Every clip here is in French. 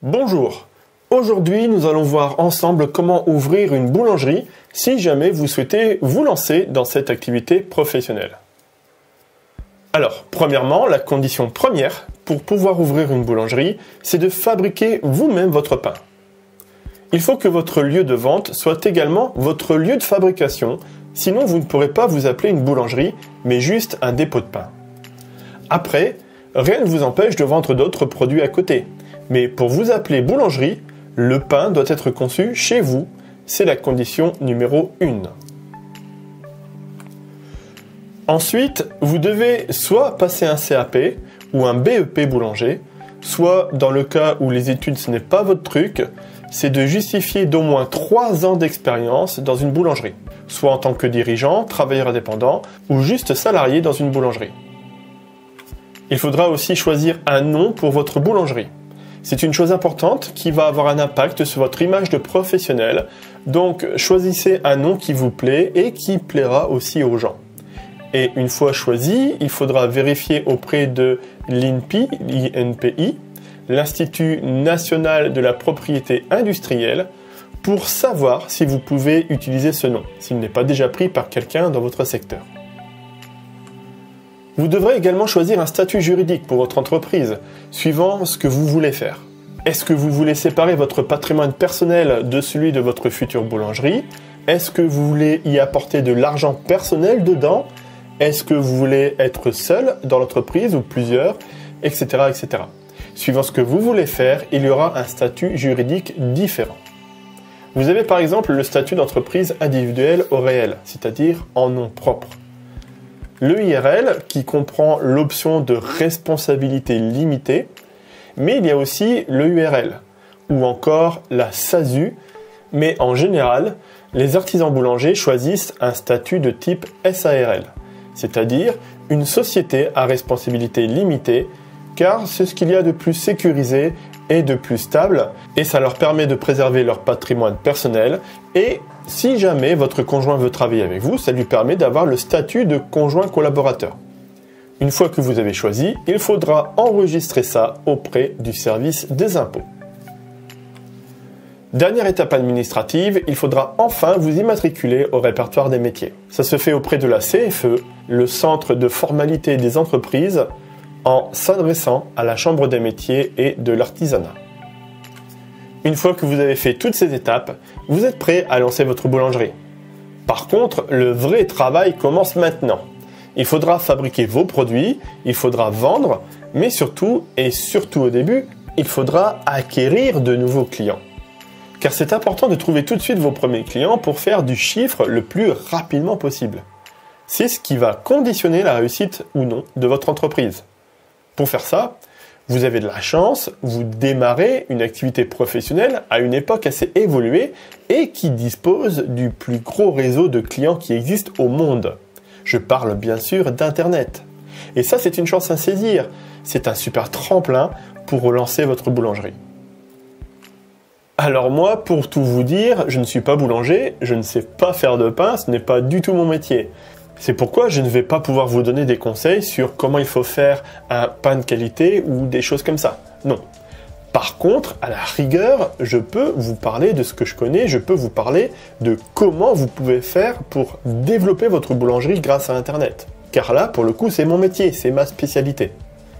Bonjour, aujourd'hui nous allons voir ensemble comment ouvrir une boulangerie si jamais vous souhaitez vous lancer dans cette activité professionnelle. Alors, premièrement, la condition première pour pouvoir ouvrir une boulangerie, c'est de fabriquer vous-même votre pain. Il faut que votre lieu de vente soit également votre lieu de fabrication, sinon vous ne pourrez pas vous appeler une boulangerie, mais juste un dépôt de pain. Après, rien ne vous empêche de vendre d'autres produits à côté. Mais pour vous appeler boulangerie, le pain doit être conçu chez vous. C'est la condition numéro 1. Ensuite, vous devez soit passer un CAP ou un BEP boulanger, soit dans le cas où les études ce n'est pas votre truc, c'est de justifier d'au moins 3 ans d'expérience dans une boulangerie, soit en tant que dirigeant, travailleur indépendant ou juste salarié dans une boulangerie. Il faudra aussi choisir un nom pour votre boulangerie. C'est une chose importante qui va avoir un impact sur votre image de professionnel, donc choisissez un nom qui vous plaît et qui plaira aussi aux gens. Et une fois choisi, il faudra vérifier auprès de l'INPI, l'Institut National de la Propriété Industrielle, pour savoir si vous pouvez utiliser ce nom, s'il n'est pas déjà pris par quelqu'un dans votre secteur. Vous devrez également choisir un statut juridique pour votre entreprise, suivant ce que vous voulez faire. Est-ce que vous voulez séparer votre patrimoine personnel de celui de votre future boulangerie? Est-ce que vous voulez y apporter de l'argent personnel dedans? Est-ce que vous voulez être seul dans l'entreprise ou plusieurs, etc., etc. Suivant ce que vous voulez faire, il y aura un statut juridique différent. Vous avez par exemple le statut d'entreprise individuelle au réel, c'est-à-dire en nom propre. Le IRL qui comprend l'option de responsabilité limitée, mais il y a aussi le URL ou encore la SASU, mais en général, les artisans boulangers choisissent un statut de type SARL, c'est-à-dire une société à responsabilité limitée, car c'est ce qu'il y a de plus sécurisé et de plus stable, et ça leur permet de préserver leur patrimoine personnel, et si jamais votre conjoint veut travailler avec vous, ça lui permet d'avoir le statut de conjoint collaborateur. Une fois que vous avez choisi, il faudra enregistrer ça auprès du service des impôts. Dernière étape administrative, il faudra enfin vous immatriculer au répertoire des métiers. Ça se fait auprès de la CFE, le Centre de formalité des entreprises, en s'adressant à la Chambre des métiers et de l'artisanat. Une fois que vous avez fait toutes ces étapes, vous êtes prêt à lancer votre boulangerie. Par contre, le vrai travail commence maintenant. Il faudra fabriquer vos produits, il faudra vendre, mais surtout, et surtout au début, il faudra acquérir de nouveaux clients. Car c'est important de trouver tout de suite vos premiers clients pour faire du chiffre le plus rapidement possible. C'est ce qui va conditionner la réussite ou non de votre entreprise. Pour faire ça, vous avez de la chance, vous démarrez une activité professionnelle à une époque assez évoluée et qui dispose du plus gros réseau de clients qui existe au monde. Je parle bien sûr d'Internet. Et ça, c'est une chance à saisir. C'est un super tremplin pour relancer votre boulangerie. Alors moi, pour tout vous dire, je ne suis pas boulanger, je ne sais pas faire de pain, ce n'est pas du tout mon métier. C'est pourquoi je ne vais pas pouvoir vous donner des conseils sur comment il faut faire un pain de qualité ou des choses comme ça. Non. Par contre, à la rigueur, je peux vous parler de ce que je connais, je peux vous parler de comment vous pouvez faire pour développer votre boulangerie grâce à Internet. Car là, pour le coup, c'est mon métier, c'est ma spécialité.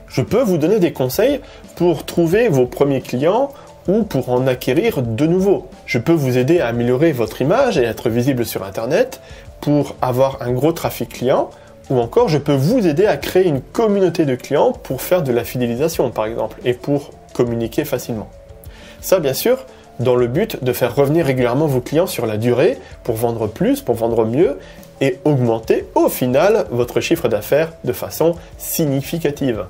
Je peux vous donner des conseils pour trouver vos premiers clients ou pour en acquérir de nouveaux. Je peux vous aider à améliorer votre image et être visible sur Internet pour avoir un gros trafic client, ou encore je peux vous aider à créer une communauté de clients pour faire de la fidélisation par exemple, et pour communiquer facilement. Ça bien sûr, dans le but de faire revenir régulièrement vos clients sur la durée, pour vendre plus, pour vendre mieux, et augmenter au final votre chiffre d'affaires de façon significative.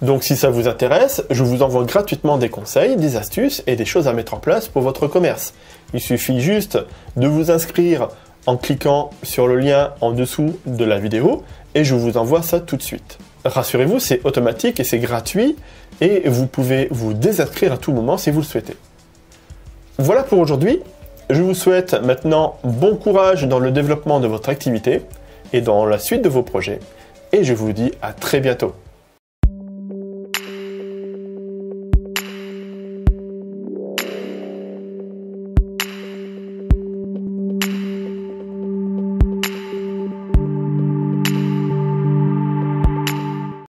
Donc si ça vous intéresse, je vous envoie gratuitement des conseils, des astuces et des choses à mettre en place pour votre commerce. Il suffit juste de vous inscrire en cliquant sur le lien en dessous de la vidéo et je vous envoie ça tout de suite. Rassurez-vous, c'est automatique et c'est gratuit et vous pouvez vous désinscrire à tout moment si vous le souhaitez. Voilà pour aujourd'hui. Je vous souhaite maintenant bon courage dans le développement de votre activité et dans la suite de vos projets et je vous dis à très bientôt.